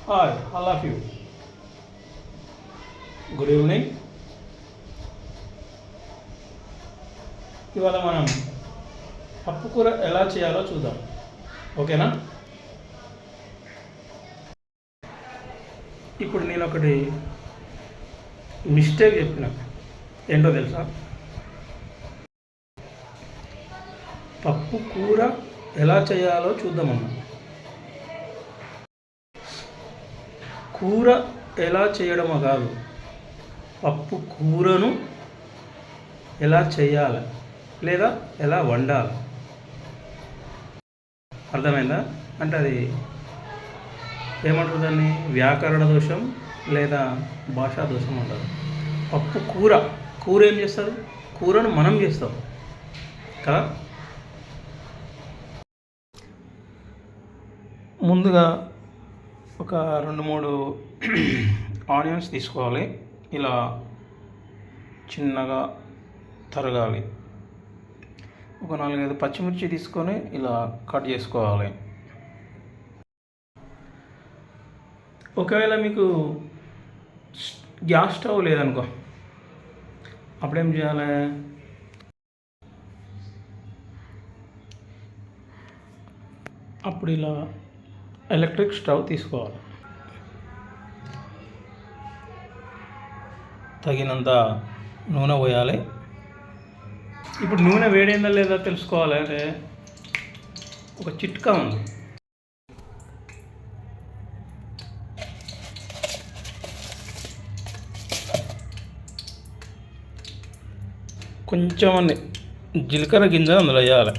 Hi all of you, good evening. ఇవాళ మనం పప్పు కూర ఎలా చేయాలో చూద్దాం, ఓకేనా? ఇప్పుడు నేను ఒకటి మిస్టేక్ చెప్పిన, ఏంటో తెలుసా? పప్పు కూర ఎలా చేయాలో చూద్దామన్నా. కూర ఎలా చేయడమో కాదు, పప్పు కూరను ఎలా చేయాలి లేదా ఎలా వండాలి, అర్థమైందా? అంటే అది ఏమంటారు దాన్ని, వ్యాకరణ దోషం లేదా భాషా దోషం అంటారు. పప్పు కూర, కూర ఏం చేస్తారు? కూరను మనం చేస్తాం కదా. ముందుగా ఒక 2-3 ఆనియన్స్ తీసుకోవాలి, ఇలా చిన్నగా తరగాలి. ఒక 4-5 పచ్చిమిర్చి తీసుకొని ఇలా కట్ చేసుకోవాలి. ఒకవేళ మీకు గ్యాస్ స్టవ్ లేదనుకో, అప్పుడేం చేయాలి? అప్పుడు ఇలా ఎలక్ట్రిక్ స్టవ్ తీసుకోవాలి. తగినంత నూనె పోయాలి. ఇప్పుడు నూనె వేడైందా లేదా తెలుసుకోవాలి అంటే ఒక చిట్కా ఉంది. కొంచెం జీలకర్ర గింజ అందులో వేయాలి.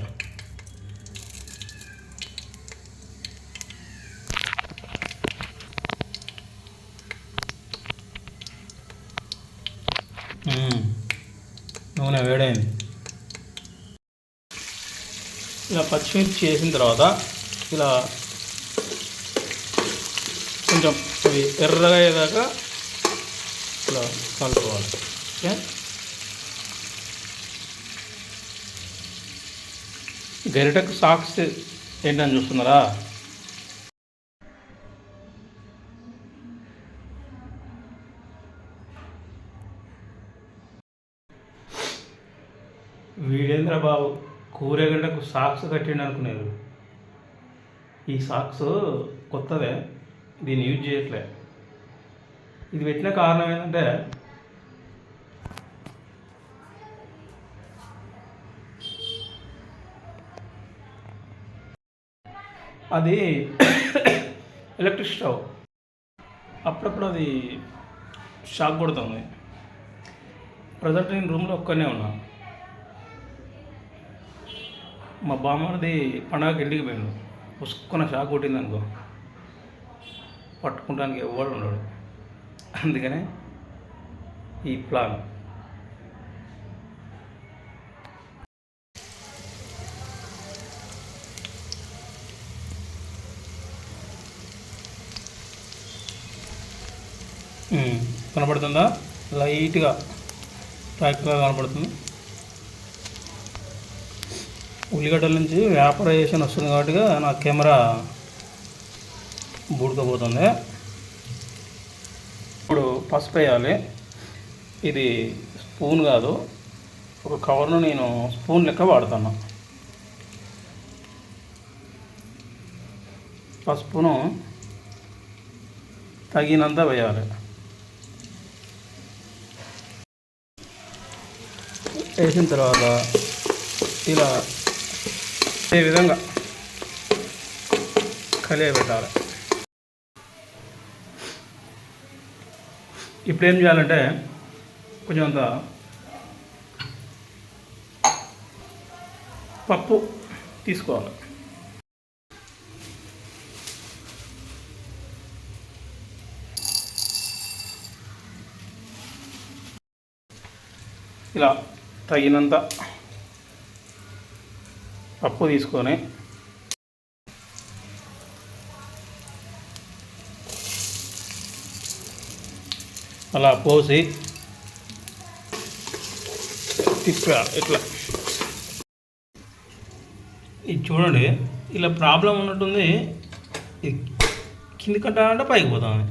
నూనె వేడైంది. ఇలా పచ్చిమిర్చి వేసిన తర్వాత ఇలా కొంచెం అవి ఎర్రగా అయ్యేదాకా ఇలా కలుపుకోవాలి. ఓకే, గరిటకు సాక్స్ ఏంటని చూస్తున్నారా? వీడేంద్ర బాబు కూరగడ్డకు సాక్స్ కట్టిండు అనుకునేది. ఈ సాక్స్ కొత్తదే, దీన్ని యూజ్ చేయట్లే. ఇది పెట్టిన కారణం ఏంటంటే అది ఎలక్ట్రిక్ స్టవ్, అప్పుడప్పుడు అది షాక్ కొడుతుంది. ప్రజెంట్ నేను రూమ్లో ఒక్కనే ఉన్నా. మా బామ్మది పండగకి ఇంటికి పోయిండు, పుసుక్కున్న షాక్ కొట్టింది అనుకో, పట్టుకుంటానికి ఎవడు ఉన్నాడు. అందుకనే ఈ ప్లాన్. కనపడుతుందా? లైట్గా ట్రాక్గా కనపడుతుంది. ఉల్లిగడ్డల నుంచి వ్యాపరైజేషన్ వస్తుంది కాబట్టి నా కెమెరా బూడుకోబోతుంది. ఇప్పుడు పసుపు వేయాలి. ఇది స్పూన్ కాదు, ఒక కవర్ను నేను స్పూన్ లెక్క వాడుతాను. పసుపును తగినంత వేయాలి. వేసిన తర్వాత ఇలా ఈ విధంగా కలియబెట్టాలి. ఇప్పుడు ఏం చేయాలంటే కొంచెం అంత పప్పు తీసుకోవాలి. ఇలా తగినంత పప్పు తీసుకొని అలా పోసి తిప్పాలి. ఇట్లా ఇది చూడండి, ఇలా ప్రాబ్లం ఉన్నట్టుంది. కింది కంటా అంటే పైకి పోతుంది.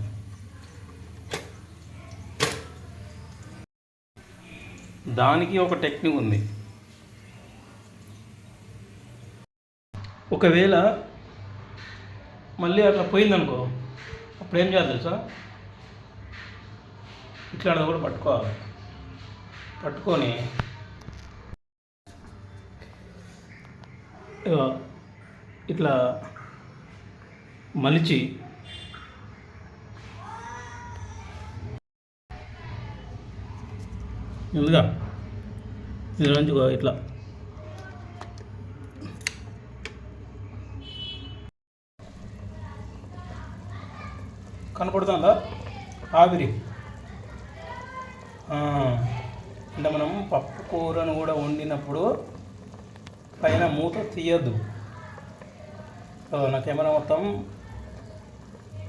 దానికి ఒక టెక్నిక్ ఉంది. ఒకవేళ మళ్ళీ అట్లా పోయిందనుకో, అప్పుడు ఏం చేయాలి తెలుసా? ఇట్లాంటిది కూడా పట్టుకోవాలి. పట్టుకొని ఇట్లా మలిచి ముందుగా నుంచి ఇట్లా కనపడుతుందా ఆవిరి? అంటే మనం పప్పు కూరను కూడా వండినప్పుడు పైన మూత తీయద్దు. నా కెమెరా మొత్తం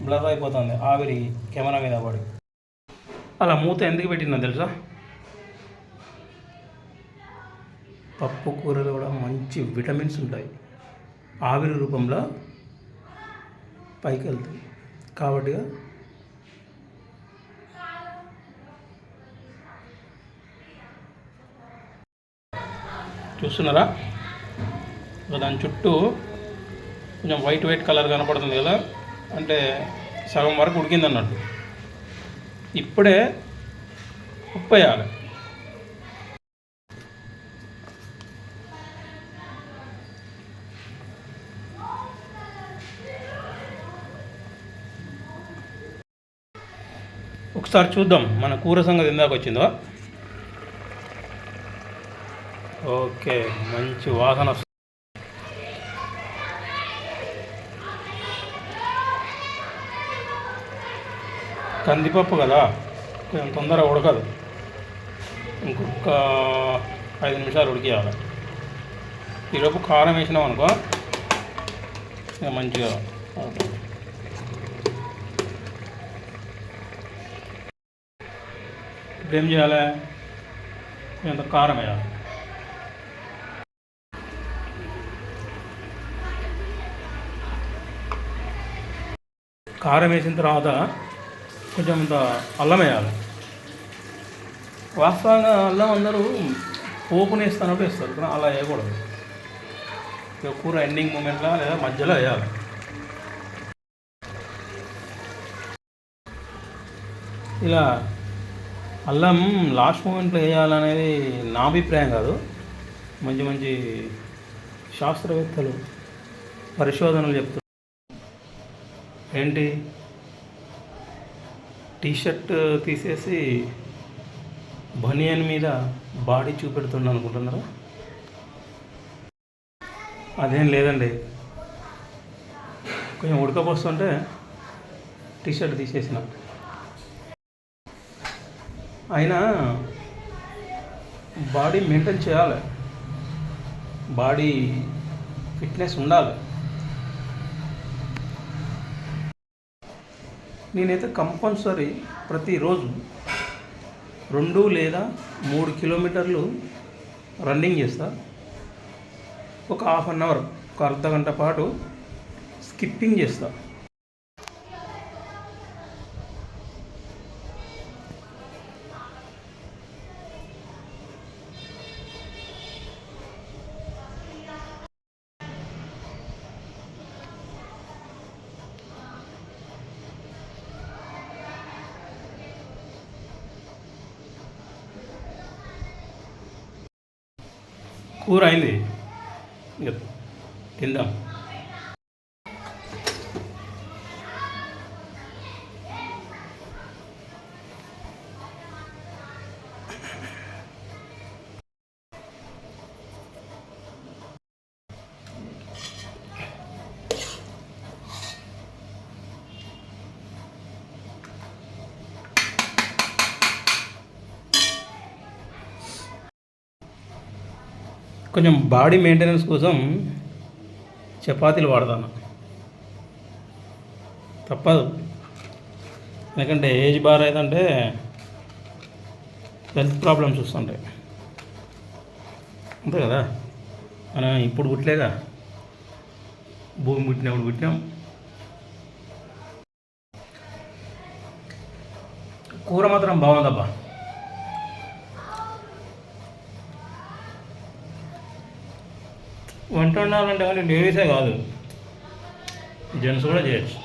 బ్లర్ అయిపోతుంది ఆవిరి కెమెరా మీద పడి. అలా మూత ఎందుకు పెట్టినా తెలుసా? పప్పు కూరలో కూడా మంచి విటమిన్స్ ఉంటాయి, ఆవిరి రూపంలో పైకి వెళ్తాయి కాబట్టి. చూస్తున్నారా? దాని చుట్టూ కొంచెం వైట్ కలర్ కనపడుతుంది కదా, అంటే సగం వరకు ఉడికింది అన్నట్టు. ఇప్పుడే ఉప్పు వేయాలి. ఒకసారి చూద్దాం మన కూర సంగతి ఎందాక వచ్చిందో. ఓకే, మంచి వాసన వస్తుంది. కందిపప్పు కదా, కొంచెం తొందరగా ఉడకదు. ఇంకొక 5 నిమిషాలు ఉడికేయాలి. ఈలోపు కారం వేసినాం అనుకో మంచిగా అవుతుంది. ఇప్పుడు ఏం చేయాలి? కొంత కారం వేయాలి. కారం వేసిన తర్వాత కొంచెం అంత అల్లం వేయాలి. వాస్తవంగా అల్లం అందరూ పోపుని వేస్తున్నప్పుడు వేస్తారు, కానీ అలా వేయకూడదు. ఇక కూర ఎండింగ్ మూమెంట్లో లేదా మధ్యలో వేయాలి. ఇలా అల్లం లాస్ట్ మూమెంట్లో వేయాలనేది నా అభిప్రాయం కాదు. మంచి మంచి శాస్త్రవేత్తలు పరిశోధనలు చెప్తున్నారు. ఏంటి, టీషర్ట్ తీసేసి బనియన్ మీద బాడీ చూపెడుతున్నా అనుకుంటున్నారా? అదేం లేదండి. కొంచెం ఉడకపోస్తుంటే టీషర్ట్ తీసేసిన. అయినా బాడీ మెయింటైన్ చేయాలి, బాడీ ఫిట్నెస్ ఉండాలి. నేనైతే కంపల్సరీ ప్రతిరోజు 2 లేదా 3 కిలోమీటర్లు రన్నింగ్ చేస్తా. ఒక ½ అన్ అవర్, ఒక అర్ధగంట పాటు స్కిప్పింగ్ చేస్తా. కూర అయింది, ఇక తిందాం. కొంచెం బాడీ మెయింటెనెన్స్ కోసం చపాతీలు వాడతాను, తప్పదు. ఎందుకంటే ఏజ్ బార్ అవుతుంటే హెల్త్ ప్రాబ్లమ్స్ వస్తుంటాయి, అంతే కదా. మనం ఇప్పుడు పుట్టలేగా, భూమి పుట్టినప్పుడు పుట్టినాం. కూర మాత్రం బాగుందబ్బా. వంట వండాలంటే కానీ లేడీసే కాదు, జెంట్స్ కూడా చేయొచ్చు.